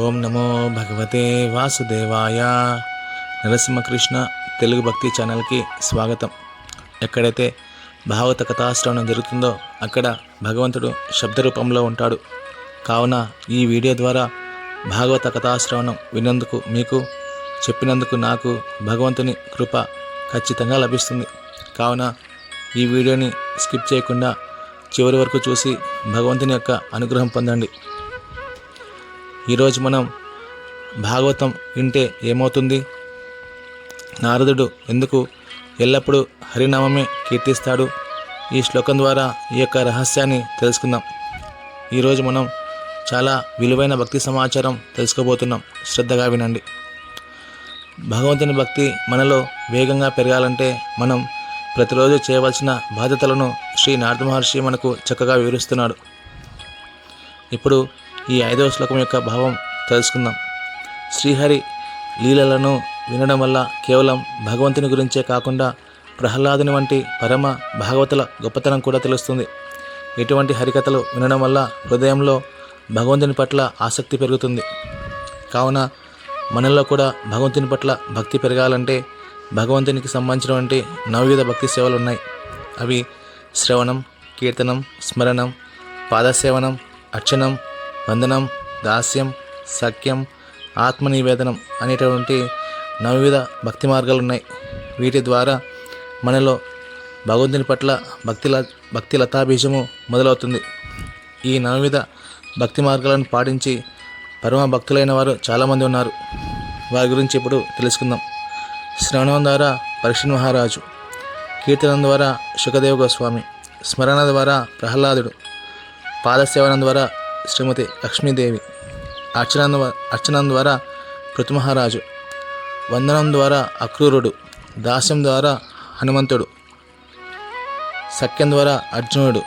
ఓం నమో భగవతే వాసుదేవాయ. నరసింహకృష్ణ తెలుగు భక్తి ఛానల్కి స్వాగతం. ఎక్కడైతే భాగవత కథాశ్రవణం జరుగుతుందో అక్కడ భగవంతుడు శబ్ద రూపంలో ఉంటాడు. కావున ఈ వీడియో ద్వారా భాగవత కథాశ్రవణం విన్నందుకు, మీకు చెప్పినందుకు నాకు భగవంతుని కృప ఖచ్చితంగా లభిస్తుంది. కావున ఈ వీడియోని స్కిప్ చేయకుండా చివరి వరకు చూసి భగవంతుని యొక్క అనుగ్రహం పొందండి. ఈరోజు మనం భాగవతం వింటే ఏమవుతుంది, నారదుడు ఎందుకు ఎల్లప్పుడూ హరినామమే కీర్తిస్తాడు, ఈ శ్లోకం ద్వారా ఈ యొక్క రహస్యాన్ని తెలుసుకుందాం. ఈరోజు మనం చాలా విలువైన భక్తి సమాచారం తెలుసుకోబోతున్నాం. శ్రద్ధగా వినండి. భగవంతుని భక్తి మనలో వేగంగా పెరగాలంటే మనం ప్రతిరోజు చేయవలసిన బాధ్యతలను శ్రీ నారద మహర్షి మనకు చక్కగా వివరిస్తున్నాడు. ఇప్పుడు ఈ 5వ శ్లోకం యొక్క భావం తెలుసుకుందాం. శ్రీహరి లీలలను వినడం వల్ల కేవలం భగవంతుని గురించే కాకుండా ప్రహ్లాదుని వంటి పరమ భాగవతుల గొప్పతనం కూడా తెలుస్తుంది. ఇటువంటి హరికథలు వినడం వల్ల హృదయంలో భగవంతుని పట్ల ఆసక్తి పెరుగుతుంది. కావున మనలో కూడా భగవంతుని పట్ల భక్తి పెరగాలంటే భగవంతునికి సంబంధించినటువంటి 9 భక్తి సేవలు ఉన్నాయి. అవి శ్రవణం, కీర్తనం, స్మరణం, పాదసేవనం, అర్చనం, వందనం, దాస్యం, సఖ్యం, ఆత్మనివేదనం అనేటువంటి 9 భక్తి మార్గాలు ఉన్నాయి. వీటి ద్వారా మనలో భగవంతుని పట్ల భక్తి లతాబీజము మొదలవుతుంది. ఈ 9 భక్తి మార్గాలను పాటించి పరమ భక్తులైన వారు చాలామంది ఉన్నారు. వారి గురించి ఇప్పుడు తెలుసుకుందాం. శ్రవణం ద్వారా పరీక్షణ్ మహారాజు, కీర్తనం ద్వారా శుకదేవ గోస్వామి, స్మరణ ద్వారా ప్రహ్లాదుడు, పాదసేవనం ద్వారా శ్రీమతి లక్ష్మీదేవి, అర్చనం ద్వారా పృథు మహారాజు, వందనం ద్వారా అక్రూరుడు, దాస్యం ద్వారా హనుమంతుడు, సఖ్యం ద్వారా అర్జునుడు,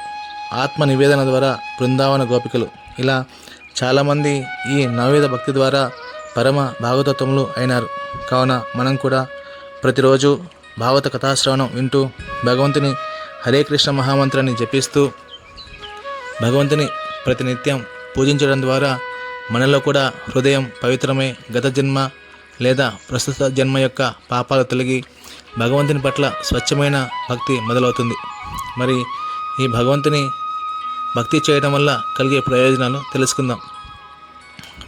ఆత్మ నివేదన ద్వారా బృందావన గోపికలు. ఇలా చాలామంది ఈ 9 భక్తి ద్వారా పరమ భాగవతత్వములు అయినారు. కావున మనం కూడా ప్రతిరోజు భాగవత కథాశ్రవణం వింటూ భగవంతుని హరే కృష్ణ మహామంత్రాన్ని జపిస్తూ భగవంతుని ప్రతినిత్యం పూజించడం ద్వారా మనలో కూడా హృదయం పవిత్రమై గత జన్మ లేదా ప్రస్తుత జన్మ యొక్క పాపాలు తొలగి భగవంతుని పట్ల స్వచ్ఛమైన భక్తి మొదలవుతుంది. మరి ఈ భగవంతుని భక్తి చేయడం వల్ల కలిగే ప్రయోజనాలు తెలుసుకుందాం.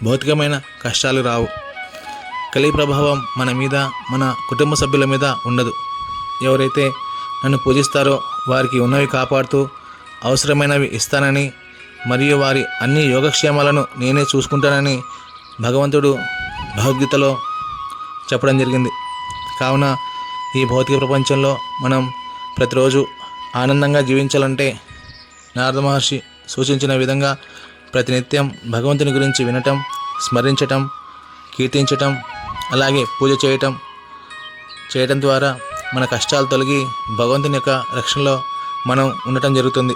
భౌతికమైన కష్టాలు రావు. కలి ప్రభావం మన మీద, మన కుటుంబ సభ్యుల మీద ఉండదు. ఎవరైతే నన్ను పూజిస్తారో వారికి ఉన్నవి కాపాడుతూ అవసరమైనవి ఇస్తానని మరియు వారి అన్ని యోగక్షేమాలను నేనే చూసుకుంటానని భగవంతుడు భగవద్గీతలో చెప్పడం జరిగింది. కావున ఈ భౌతిక ప్రపంచంలో మనం ప్రతిరోజు ఆనందంగా జీవించాలంటే నారద మహర్షి సూచించిన విధంగా ప్రతినిత్యం భగవంతుని గురించి వినటం, స్మరించటం, కీర్తించటం, అలాగే పూజ చేయటం ద్వారా మన కష్టాలు తొలగి భగవంతుని యొక్క రక్షణలో మనం ఉండటం జరుగుతుంది.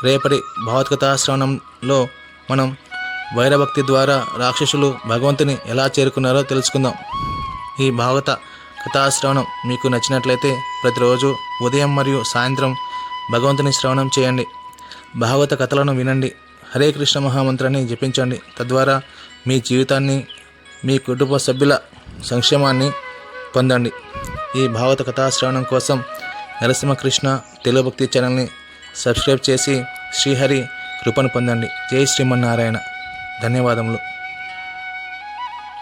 రేపటి భాగవత కథాశ్రవణంలో మనం వైరభక్తి ద్వారా రాక్షసులు భగవంతుని ఎలా చేరుకున్నారో తెలుసుకుందాం. ఈ భాగవత కథాశ్రవణం మీకు నచ్చినట్లయితే ప్రతిరోజు ఉదయం మరియు సాయంత్రం భగవంతుని శ్రవణం చేయండి. భాగవత కథలను వినండి. హరే కృష్ణ మహామంత్రాన్ని జపించండి. తద్వారా మీ జీవితాన్ని, మీ కుటుంబ సభ్యుల సంక్షేమాన్ని పొందండి. ఈ భాగవత కథాశ్రవణం కోసం నరసింహకృష్ణ తెలుగు భక్తి ఛానల్ని సబ్స్క్రైబ్ చేసి శ్రీహరి కృపను పొందండి. జై శ్రీమన్నారాయణ. ధన్యవాదములు.